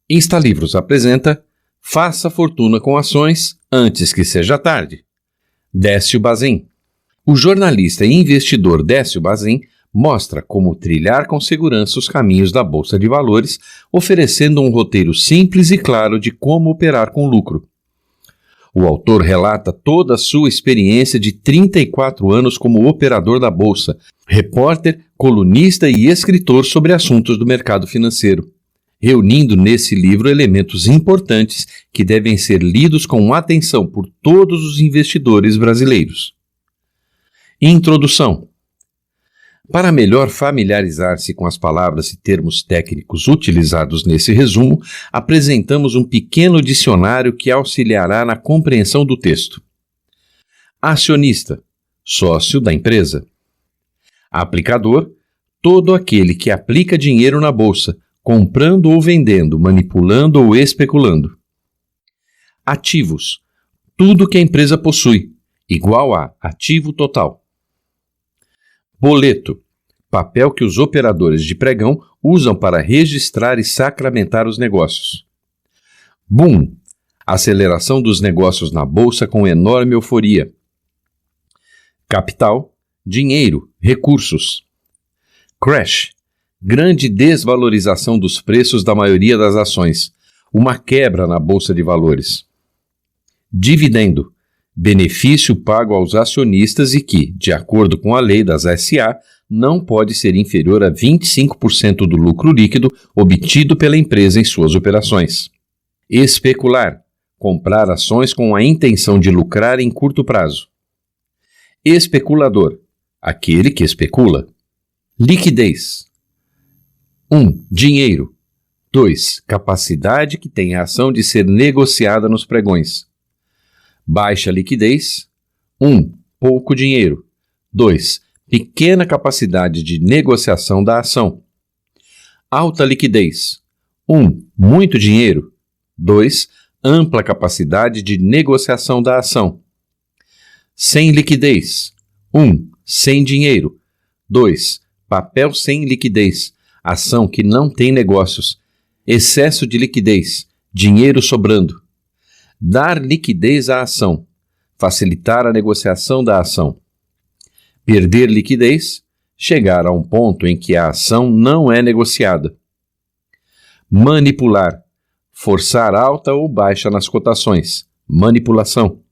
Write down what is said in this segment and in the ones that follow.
Instalivros apresenta Faça Fortuna com Ações antes que seja tarde. Décio Bazin. O jornalista e investidor Décio Bazin mostra como trilhar com segurança os caminhos da Bolsa de Valores, oferecendo um roteiro simples e claro de como operar com lucro. O autor relata toda a sua experiência de 34 anos como operador da Bolsa, repórter, colunista e escritor sobre assuntos do mercado financeiro, reunindo nesse livro elementos importantes que devem ser lidos com atenção por todos os investidores brasileiros. Introdução. Para melhor familiarizar-se com as palavras e termos técnicos utilizados nesse resumo, apresentamos um pequeno dicionário que auxiliará na compreensão do texto. Acionista, sócio da empresa. Aplicador, todo aquele que aplica dinheiro na bolsa, comprando ou vendendo, manipulando ou especulando. Ativos, tudo que a empresa possui, igual a ativo total. Boleto, papel que os operadores de pregão usam para registrar e sacramentar os negócios. Boom, aceleração dos negócios na bolsa com enorme euforia. Capital, dinheiro, recursos. Crash, grande desvalorização dos preços da maioria das ações, uma quebra na bolsa de valores. Dividendo, benefício pago aos acionistas e que, de acordo com a lei das SA, não pode ser inferior a 25% do lucro líquido obtido pela empresa em suas operações. Especular, comprar ações com a intenção de lucrar em curto prazo. Especulador, aquele que especula. Liquidez. 1. Dinheiro. 2. Capacidade que tem a ação de ser negociada nos pregões. Baixa liquidez. 1. Pouco dinheiro. 2. Pequena capacidade de negociação da ação. Alta liquidez. 1. Muito dinheiro. 2. Ampla capacidade de negociação da ação. Sem liquidez. 1. Sem dinheiro. 2. Papel sem liquidez. Ação que não tem negócios. Excesso de liquidez. Dinheiro sobrando. Dar liquidez à ação, facilitar a negociação da ação. Perder liquidez, chegar a um ponto em que a ação não é negociada. Manipular, forçar alta ou baixa nas cotações, manipulação.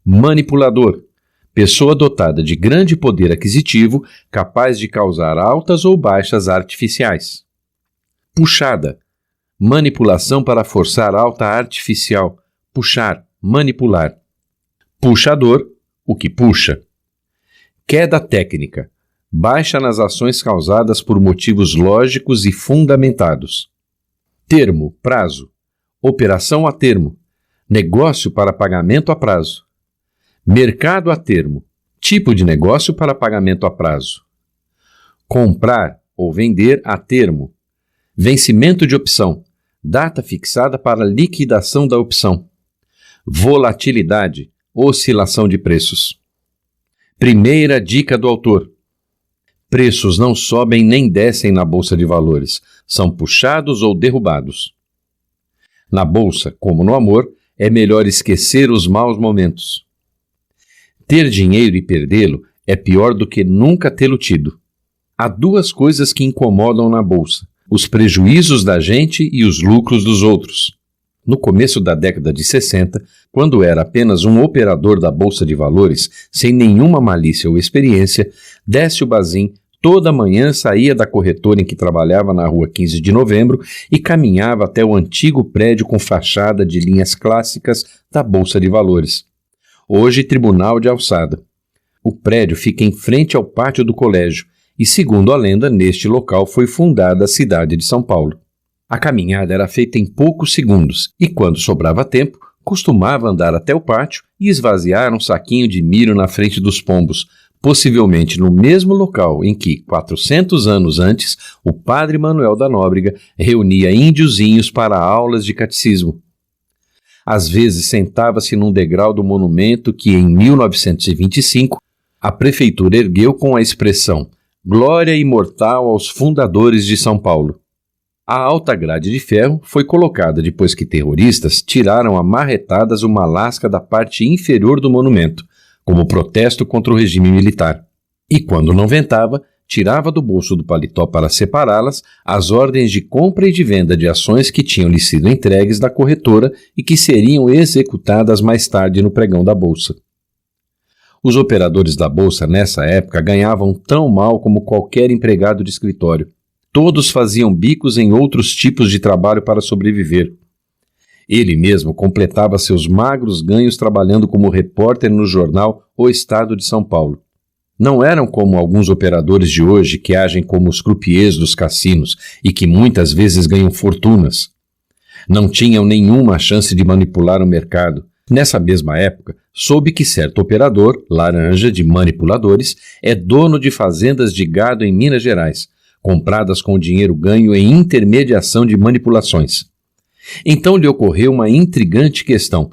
Manipulador, pessoa dotada de grande poder aquisitivo, capaz de causar altas ou baixas artificiais. Puxada, manipulação para forçar alta artificial, puxar, manipular. Puxador, o que puxa. Queda técnica, baixa nas ações causadas por motivos lógicos e fundamentados. Termo, prazo, operação a termo, negócio para pagamento a prazo. Mercado a termo, tipo de negócio para pagamento a prazo. Comprar ou vender a termo. Vencimento de opção, data fixada para liquidação da opção. Volatilidade, oscilação de preços. Primeira dica do autor. Preços não sobem nem descem na Bolsa de Valores, são puxados ou derrubados. Na Bolsa, como no amor, é melhor esquecer os maus momentos. Ter dinheiro e perdê-lo é pior do que nunca tê-lo tido. Há duas coisas que incomodam na Bolsa: os prejuízos da gente e os lucros dos outros. No começo da década de 60, quando era apenas um operador da Bolsa de Valores, sem nenhuma malícia ou experiência, Décio Bazin toda manhã saía da corretora em que trabalhava na rua 15 de novembro e caminhava até o antigo prédio com fachada de linhas clássicas da Bolsa de Valores. Hoje, Tribunal de Alçada. O prédio fica em frente ao pátio do colégio, e, segundo a lenda, neste local foi fundada a cidade de São Paulo. A caminhada era feita em poucos segundos e, quando sobrava tempo, costumava andar até o pátio e esvaziar um saquinho de milho na frente dos pombos, possivelmente no mesmo local em que, 400 anos antes, o padre Manuel da Nóbrega reunia índiozinhos para aulas de catecismo. Às vezes sentava-se num degrau do monumento que, em 1925, a prefeitura ergueu com a expressão: Glória imortal aos fundadores de São Paulo. A alta grade de ferro foi colocada depois que terroristas tiraram a marretadas uma lasca da parte inferior do monumento, como protesto contra o regime militar. E quando não ventava, tirava do bolso do paletó para separá-las as ordens de compra e de venda de ações que tinham lhe sido entregues da corretora e que seriam executadas mais tarde no pregão da bolsa. Os operadores da bolsa nessa época ganhavam tão mal como qualquer empregado de escritório. Todos faziam bicos em outros tipos de trabalho para sobreviver. Ele mesmo completava seus magros ganhos trabalhando como repórter no jornal O Estado de São Paulo. Não eram como alguns operadores de hoje que agem como os croupiers dos cassinos e que muitas vezes ganham fortunas. Não tinham nenhuma chance de manipular o mercado. Nessa mesma época, soube que certo operador, laranja de manipuladores, é dono de fazendas de gado em Minas Gerais, compradas com dinheiro ganho em intermediação de manipulações. Então lhe ocorreu uma intrigante questão.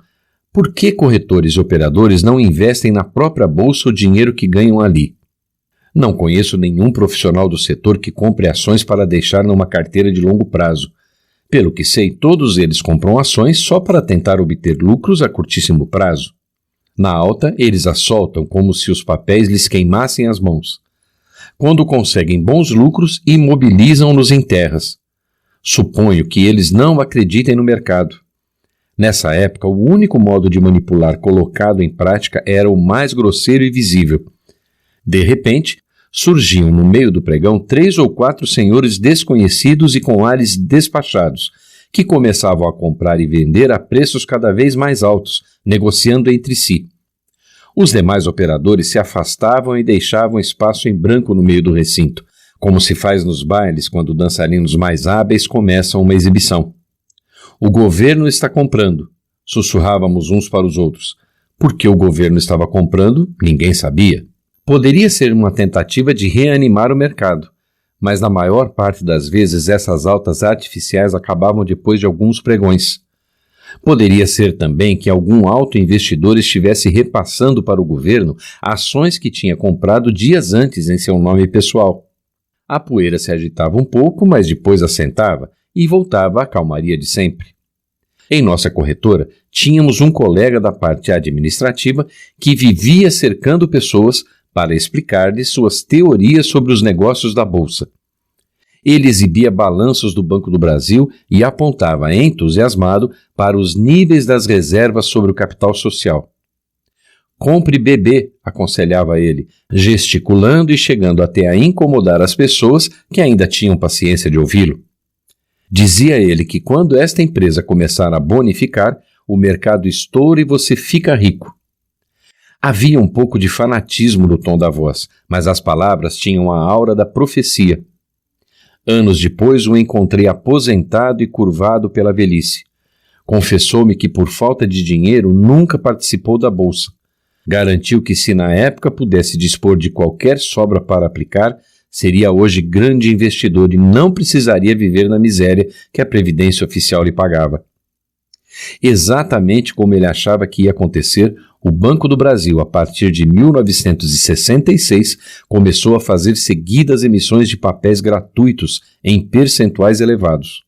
Por que corretores e operadores não investem na própria bolsa o dinheiro que ganham ali? Não conheço nenhum profissional do setor que compre ações para deixar numa carteira de longo prazo. Pelo que sei, todos eles compram ações só para tentar obter lucros a curtíssimo prazo. Na alta, eles as soltam como se os papéis lhes queimassem as mãos. Quando conseguem bons lucros, imobilizam-nos em terras. Suponho que eles não acreditem no mercado. Nessa época, o único modo de manipular colocado em prática era o mais grosseiro e visível. De repente, surgiam no meio do pregão 3 ou 4 senhores desconhecidos e com ares despachados, que começavam a comprar e vender a preços cada vez mais altos, negociando entre si. Os demais operadores se afastavam e deixavam espaço em branco no meio do recinto, como se faz nos bailes quando dançarinos mais hábeis começam uma exibição. O governo está comprando, sussurrávamos uns para os outros. Por que o governo estava comprando, ninguém sabia. Poderia ser uma tentativa de reanimar o mercado, mas na maior parte das vezes essas altas artificiais acabavam depois de alguns pregões. Poderia ser também que algum alto investidor estivesse repassando para o governo ações que tinha comprado dias antes em seu nome pessoal. A poeira se agitava um pouco, mas depois assentava e voltava à calmaria de sempre. Em nossa corretora, tínhamos um colega da parte administrativa que vivia cercando pessoas para explicar-lhes suas teorias sobre os negócios da bolsa. Ele exibia balanços do Banco do Brasil e apontava entusiasmado para os níveis das reservas sobre o capital social. Compre BB, aconselhava ele, gesticulando e chegando até a incomodar as pessoas que ainda tinham paciência de ouvi-lo. Dizia ele que quando esta empresa começar a bonificar, o mercado estoura e você fica rico. Havia um pouco de fanatismo no tom da voz, mas as palavras tinham a aura da profecia. Anos depois o encontrei aposentado e curvado pela velhice. Confessou-me que por falta de dinheiro nunca participou da bolsa. Garantiu que se na época pudesse dispor de qualquer sobra para aplicar, seria hoje grande investidor e não precisaria viver na miséria que a Previdência Oficial lhe pagava. Exatamente como ele achava que ia acontecer, o Banco do Brasil, a partir de 1966, começou a fazer seguidas emissões de papéis gratuitos em percentuais elevados.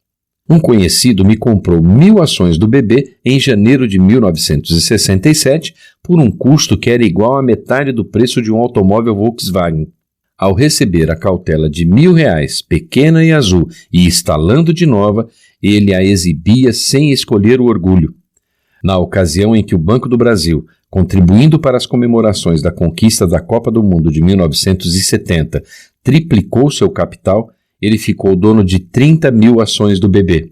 Um conhecido me comprou 1.000 ações do BB em janeiro de 1967 por um custo que era igual à metade do preço de um automóvel Volkswagen. Ao receber a cautela de R$1.000, pequena e azul, e instalando de nova, ele a exibia sem escolher o orgulho. Na ocasião em que o Banco do Brasil, contribuindo para as comemorações da conquista da Copa do Mundo de 1970, triplicou seu capital, ele ficou dono de 30.000 ações do BB.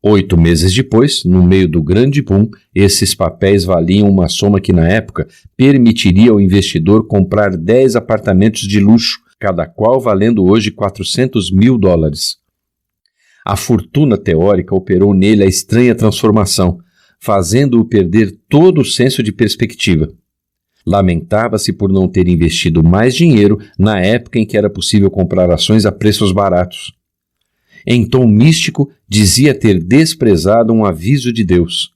8 meses depois, no meio do grande boom, esses papéis valiam uma soma que na época permitiria ao investidor comprar 10 apartamentos de luxo, cada qual valendo hoje $400.000. A fortuna teórica operou nele a estranha transformação, fazendo-o perder todo o senso de perspectiva. Lamentava-se por não ter investido mais dinheiro na época em que era possível comprar ações a preços baratos. Em tom místico, dizia ter desprezado um aviso de Deus.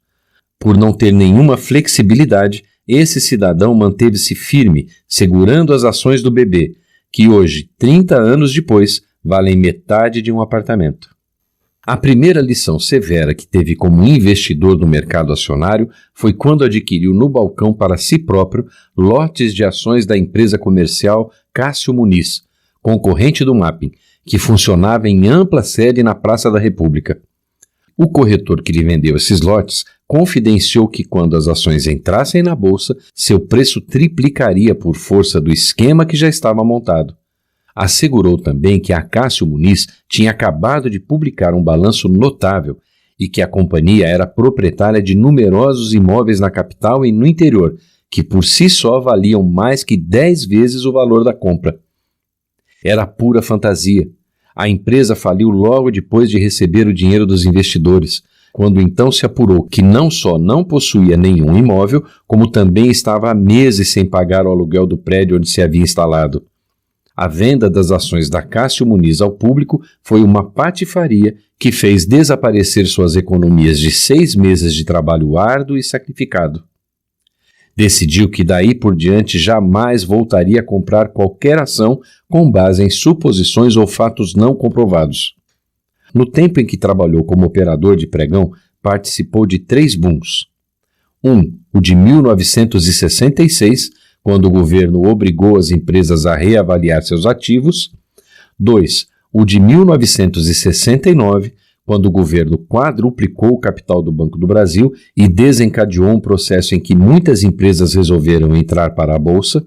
Por não ter nenhuma flexibilidade, esse cidadão manteve-se firme, segurando as ações do BB, que hoje, 30 anos depois, valem metade de um apartamento. A primeira lição severa que teve como investidor no mercado acionário foi quando adquiriu no balcão para si próprio lotes de ações da empresa comercial Cássio Muniz, concorrente do Mapping, que funcionava em ampla sede na Praça da República. O corretor que lhe vendeu esses lotes confidenciou que quando as ações entrassem na bolsa, seu preço triplicaria por força do esquema que já estava montado. Assegurou também que a Cássio Muniz tinha acabado de publicar um balanço notável e que a companhia era proprietária de numerosos imóveis na capital e no interior, que por si só valiam mais que 10 vezes o valor da compra. Era pura fantasia. A empresa faliu logo depois de receber o dinheiro dos investidores, quando então se apurou que não só não possuía nenhum imóvel, como também estava há meses sem pagar o aluguel do prédio onde se havia instalado. A venda das ações da Cássio Muniz ao público foi uma patifaria que fez desaparecer suas economias de 6 meses de trabalho árduo e sacrificado. Decidiu que daí por diante jamais voltaria a comprar qualquer ação com base em suposições ou fatos não comprovados. No tempo em que trabalhou como operador de pregão, participou de 3 booms. O de 1966, quando o governo obrigou as empresas a reavaliar seus ativos. 2. O de 1969, quando o governo quadruplicou o capital do Banco do Brasil e desencadeou um processo em que muitas empresas resolveram entrar para a Bolsa.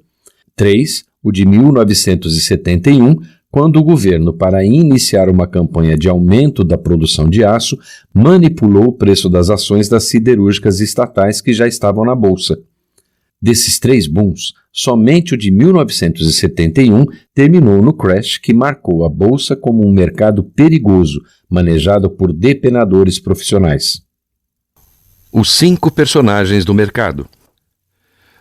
3. O de 1971, quando o governo, para iniciar uma campanha de aumento da produção de aço, manipulou o preço das ações das siderúrgicas estatais que já estavam na Bolsa. Desses 3 booms, somente o de 1971 terminou no crash que marcou a Bolsa como um mercado perigoso, manejado por depenadores profissionais. Os 5 personagens do mercado.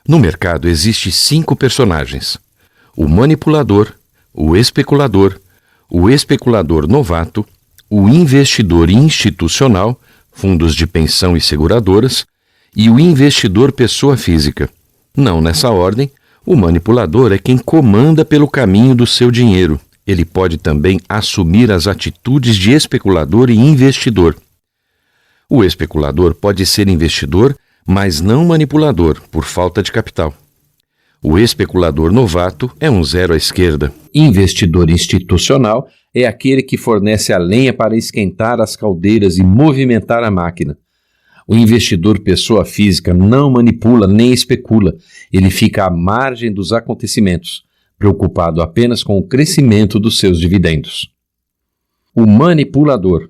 No mercado existem 5 personagens: o manipulador, o especulador novato, o investidor institucional, fundos de pensão e seguradoras, e o investidor pessoa física. Não nessa ordem, o manipulador é quem comanda pelo caminho do seu dinheiro. Ele pode também assumir as atitudes de especulador e investidor. O especulador pode ser investidor, mas não manipulador, por falta de capital. O especulador novato é um zero à esquerda. Investidor institucional é aquele que fornece a lenha para esquentar as caldeiras e movimentar a máquina. O investidor pessoa física não manipula nem especula, ele fica à margem dos acontecimentos, preocupado apenas com o crescimento dos seus dividendos. O manipulador.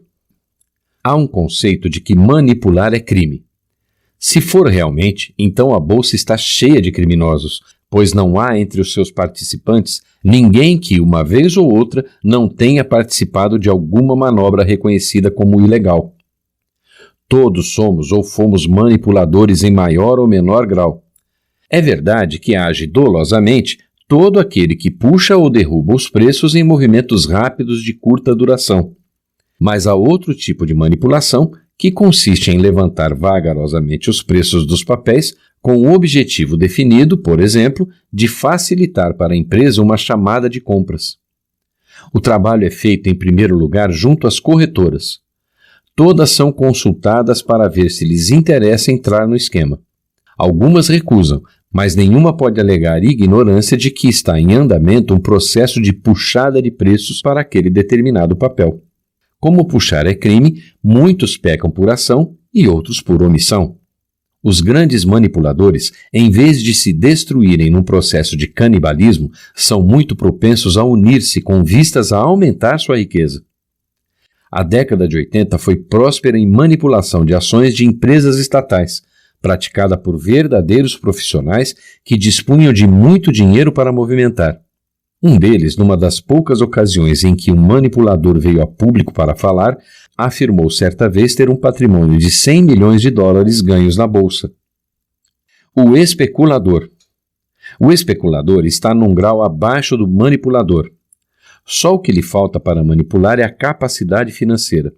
Há um conceito de que manipular é crime. Se for realmente, então a Bolsa está cheia de criminosos, pois não há entre os seus participantes ninguém que, uma vez ou outra, não tenha participado de alguma manobra reconhecida como ilegal. Todos somos ou fomos manipuladores em maior ou menor grau. É verdade que age dolosamente todo aquele que puxa ou derruba os preços em movimentos rápidos de curta duração. Mas há outro tipo de manipulação que consiste em levantar vagarosamente os preços dos papéis com o objetivo definido, por exemplo, de facilitar para a empresa uma chamada de compras. O trabalho é feito em primeiro lugar junto às corretoras. Todas são consultadas para ver se lhes interessa entrar no esquema. Algumas recusam, mas nenhuma pode alegar ignorância de que está em andamento um processo de puxada de preços para aquele determinado papel. Como puxar é crime, muitos pecam por ação e outros por omissão. Os grandes manipuladores, em vez de se destruírem num processo de canibalismo, são muito propensos a unir-se com vistas a aumentar sua riqueza. A década de 80 foi próspera em manipulação de ações de empresas estatais, praticada por verdadeiros profissionais que dispunham de muito dinheiro para movimentar. Um deles, numa das poucas ocasiões em que um manipulador veio a público para falar, afirmou certa vez ter um patrimônio de 100 milhões de dólares ganhos na bolsa. O especulador. O especulador está num grau abaixo do manipulador. Só o que lhe falta para manipular é a capacidade financeira.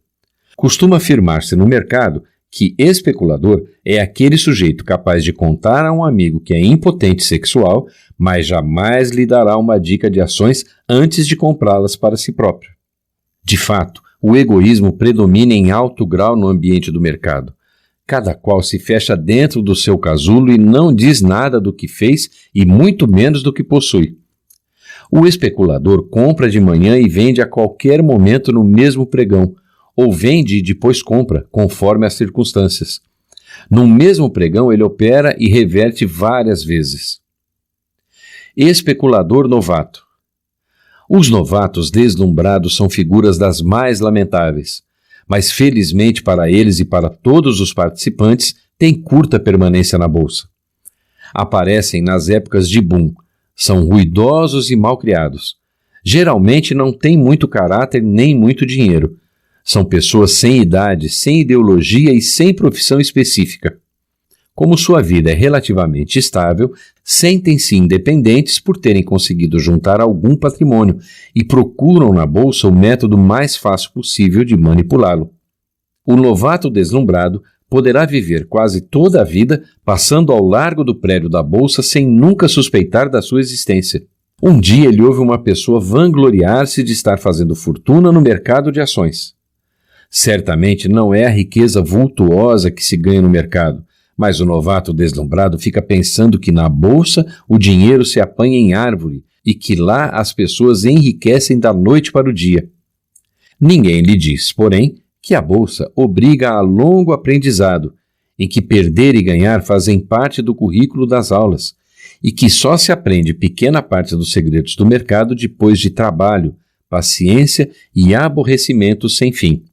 Costuma afirmar-se no mercado que especulador é aquele sujeito capaz de contar a um amigo que é impotente sexual, mas jamais lhe dará uma dica de ações antes de comprá-las para si próprio. De fato, o egoísmo predomina em alto grau no ambiente do mercado. Cada qual se fecha dentro do seu casulo e não diz nada do que fez e muito menos do que possui. O especulador compra de manhã e vende a qualquer momento no mesmo pregão, ou vende e depois compra, conforme as circunstâncias. No mesmo pregão ele opera e reverte várias vezes. Especulador novato. Os novatos deslumbrados são figuras das mais lamentáveis, mas felizmente para eles e para todos os participantes têm curta permanência na bolsa. Aparecem nas épocas de boom, são ruidosos e malcriados. Geralmente não têm muito caráter nem muito dinheiro. São pessoas sem idade, sem ideologia e sem profissão específica. Como sua vida é relativamente estável, sentem-se independentes por terem conseguido juntar algum patrimônio e procuram na bolsa o método mais fácil possível de manipulá-lo. O novato deslumbrado poderá viver quase toda a vida passando ao largo do prédio da bolsa sem nunca suspeitar da sua existência. Um dia ele ouve uma pessoa vangloriar-se de estar fazendo fortuna no mercado de ações. Certamente não é a riqueza vultuosa que se ganha no mercado, mas o novato deslumbrado fica pensando que na bolsa o dinheiro se apanha em árvore e que lá as pessoas enriquecem da noite para o dia. Ninguém lhe diz, porém, que a bolsa obriga a longo aprendizado, em que perder e ganhar fazem parte do currículo das aulas, e que só se aprende pequena parte dos segredos do mercado depois de trabalho, paciência e aborrecimento sem fim.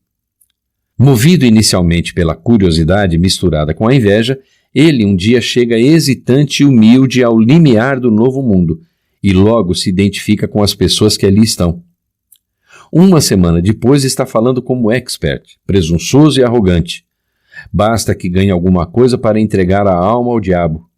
Movido inicialmente pela curiosidade misturada com a inveja, ele um dia chega hesitante e humilde ao limiar do novo mundo e logo se identifica com as pessoas que ali estão. Uma semana depois está falando como expert, presunçoso e arrogante. Basta que ganhe alguma coisa para entregar a alma ao diabo.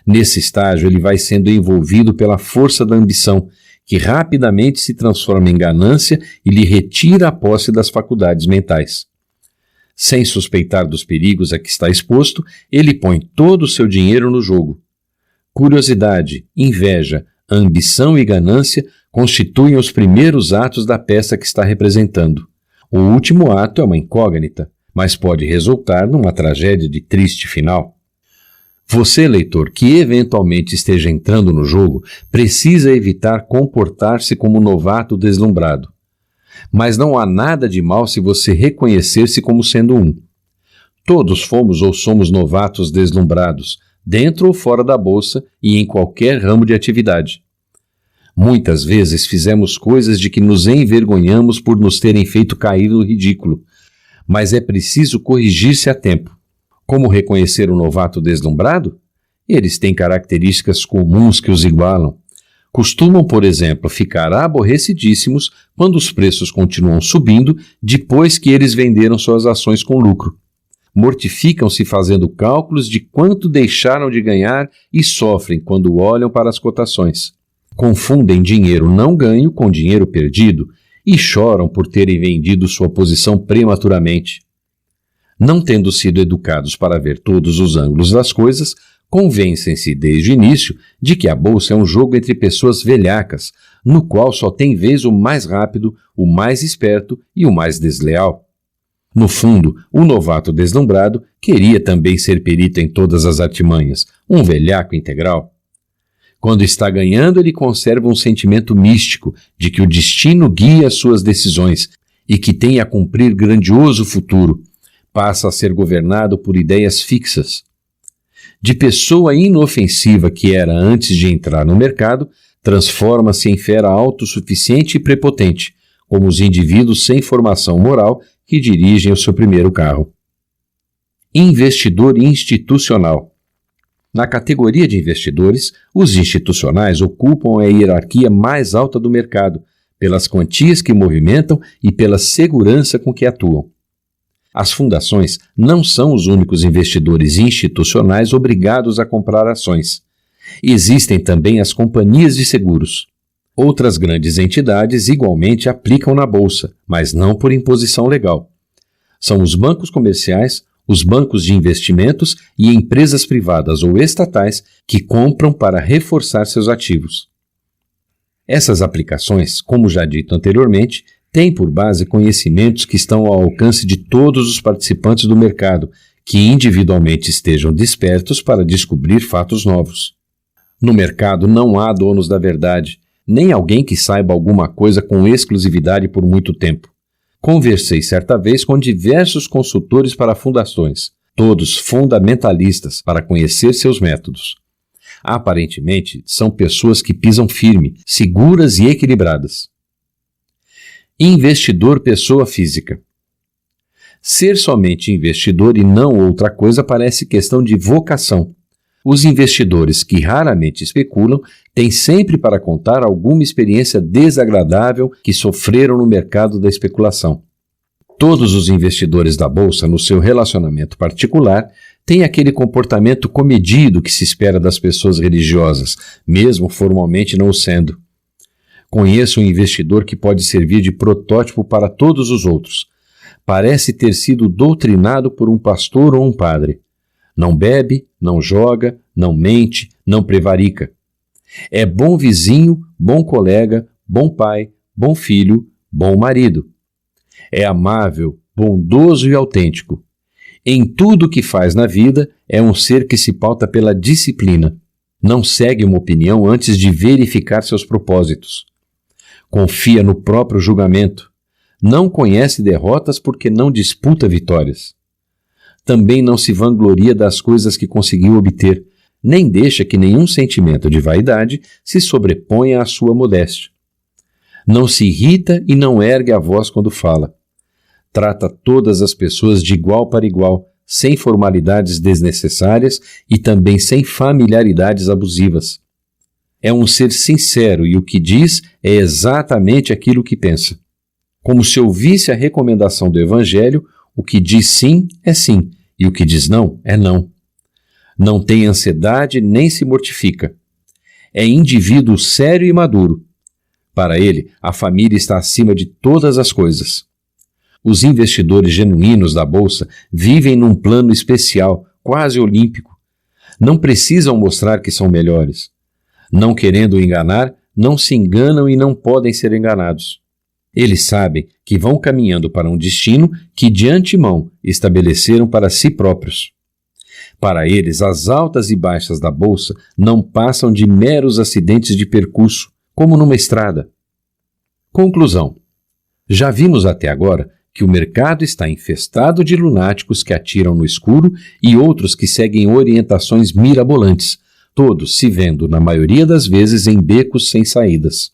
Nesse estágio ele vai sendo envolvido pela força da ambição, que rapidamente se transforma em ganância e lhe retira a posse das faculdades mentais. Sem suspeitar dos perigos a que está exposto, ele põe todo o seu dinheiro no jogo. Curiosidade, inveja, ambição e ganância constituem os primeiros atos da peça que está representando. O último ato é uma incógnita, mas pode resultar numa tragédia de triste final. Você, leitor, que eventualmente esteja entrando no jogo, precisa evitar comportar-se como novato deslumbrado. Mas não há nada de mal se você reconhecer-se como sendo um. Todos fomos ou somos novatos deslumbrados, dentro ou fora da bolsa e em qualquer ramo de atividade. Muitas vezes fizemos coisas de que nos envergonhamos por nos terem feito cair no ridículo, mas é preciso corrigir-se a tempo. Como reconhecer o novato deslumbrado? Eles têm características comuns que os igualam. Costumam, por exemplo, ficar aborrecidíssimos quando os preços continuam subindo depois que eles venderam suas ações com lucro. Mortificam-se fazendo cálculos de quanto deixaram de ganhar e sofrem quando olham para as cotações. Confundem dinheiro não ganho com dinheiro perdido e choram por terem vendido sua posição prematuramente. Não tendo sido educados para ver todos os ângulos das coisas, convencem-se desde o início de que a bolsa é um jogo entre pessoas velhacas, no qual só tem vez o mais rápido, o mais esperto e o mais desleal. No fundo, o novato deslumbrado queria também ser perito em todas as artimanhas, um velhaco integral. Quando está ganhando, ele conserva um sentimento místico de que o destino guia suas decisões e que tem a cumprir grandioso futuro. Passa a ser governado por ideias fixas. De pessoa inofensiva que era antes de entrar no mercado, transforma-se em fera autossuficiente e prepotente, como os indivíduos sem formação moral que dirigem o seu primeiro carro. Investidor institucional. Na categoria de investidores, os institucionais ocupam a hierarquia mais alta do mercado, pelas quantias que movimentam e pela segurança com que atuam. As fundações não são os únicos investidores institucionais obrigados a comprar ações. Existem também as companhias de seguros. Outras grandes entidades igualmente aplicam na bolsa, mas não por imposição legal. São os bancos comerciais, os bancos de investimentos e empresas privadas ou estatais que compram para reforçar seus ativos. Essas aplicações, como já dito anteriormente, Tem por base conhecimentos que estão ao alcance de todos os participantes do mercado, que individualmente estejam despertos para descobrir fatos novos. No mercado não há donos da verdade, nem alguém que saiba alguma coisa com exclusividade por muito tempo. Conversei certa vez com diversos consultores para fundações, todos fundamentalistas, para conhecer seus métodos. Aparentemente, são pessoas que pisam firme, seguras e equilibradas. Investidor pessoa física. Ser somente investidor e não outra coisa parece questão de vocação. Os investidores que raramente especulam têm sempre para contar alguma experiência desagradável que sofreram no mercado da especulação. Todos os investidores da bolsa, no seu relacionamento particular, têm aquele comportamento comedido que se espera das pessoas religiosas, mesmo formalmente não o sendo. Conheço um investidor que pode servir de protótipo para todos os outros. Parece ter sido doutrinado por um pastor ou um padre. Não bebe, não joga, não mente, não prevarica. É bom vizinho, bom colega, bom pai, bom filho, bom marido. É amável, bondoso e autêntico. Em tudo o que faz na vida, é um ser que se pauta pela disciplina. Não segue uma opinião antes de verificar seus propósitos. Confia no próprio julgamento. Não conhece derrotas porque não disputa vitórias. Também não se vangloria das coisas que conseguiu obter, nem deixa que nenhum sentimento de vaidade se sobreponha à sua modéstia. Não se irrita e não ergue a voz quando fala. Trata todas as pessoas de igual para igual, sem formalidades desnecessárias e também sem familiaridades abusivas. É um ser sincero e o que diz é exatamente aquilo que pensa. Como se ouvisse a recomendação do Evangelho, o que diz sim é sim, e o que diz não é não. Não tem ansiedade nem se mortifica. É indivíduo sério e maduro. Para ele, a família está acima de todas as coisas. Os investidores genuínos da Bolsa vivem num plano especial, quase olímpico. Não precisam mostrar que são melhores. Não querendo enganar, não se enganam e não podem ser enganados. Eles sabem que vão caminhando para um destino que de antemão estabeleceram para si próprios. Para eles, as altas e baixas da bolsa não passam de meros acidentes de percurso, como numa estrada. Conclusão. Já vimos até agora que o mercado está infestado de lunáticos que atiram no escuro e outros que seguem orientações mirabolantes, todos se vendo, na maioria das vezes, em becos sem saídas.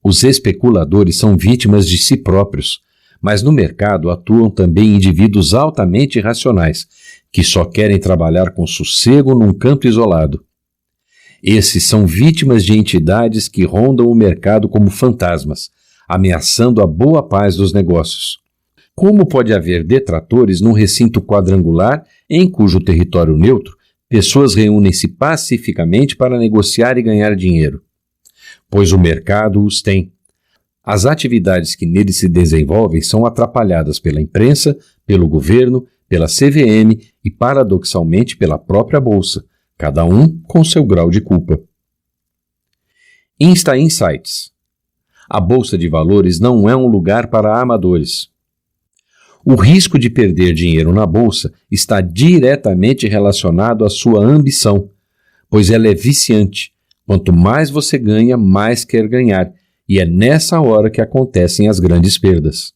Os especuladores são vítimas de si próprios, mas no mercado atuam também indivíduos altamente racionais, que só querem trabalhar com sossego num canto isolado. Esses são vítimas de entidades que rondam o mercado como fantasmas, ameaçando a boa paz dos negócios. Como pode haver detratores num recinto quadrangular em cujo território neutro pessoas reúnem-se pacificamente para negociar e ganhar dinheiro? Pois o mercado os tem. As atividades que nele se desenvolvem são atrapalhadas pela imprensa, pelo governo, pela CVM e, paradoxalmente, pela própria Bolsa, cada um com seu grau de culpa. Insta Insights. A Bolsa de Valores não é um lugar para amadores. O risco de perder dinheiro na Bolsa está diretamente relacionado à sua ambição, pois ela é viciante. Quanto mais você ganha, mais quer ganhar, e é nessa hora que acontecem as grandes perdas.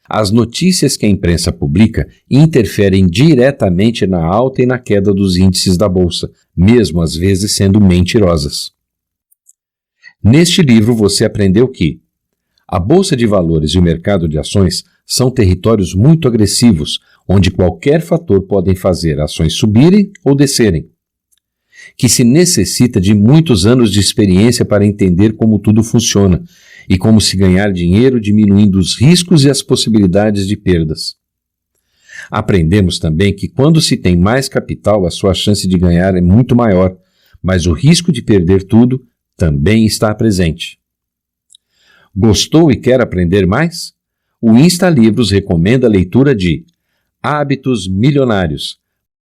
As notícias que a imprensa publica interferem diretamente na alta e na queda dos índices da Bolsa, mesmo às vezes sendo mentirosas. Neste livro você aprendeu que a Bolsa de Valores e o mercado de ações são territórios muito agressivos, onde qualquer fator pode fazer ações subirem ou descerem. Que se necessita de muitos anos de experiência para entender como tudo funciona e como se ganhar dinheiro diminuindo os riscos e as possibilidades de perdas. Aprendemos também que quando se tem mais capital, a sua chance de ganhar é muito maior, mas o risco de perder tudo também está presente. Gostou e quer aprender mais? O Insta Livros recomenda a leitura de Hábitos Milionários,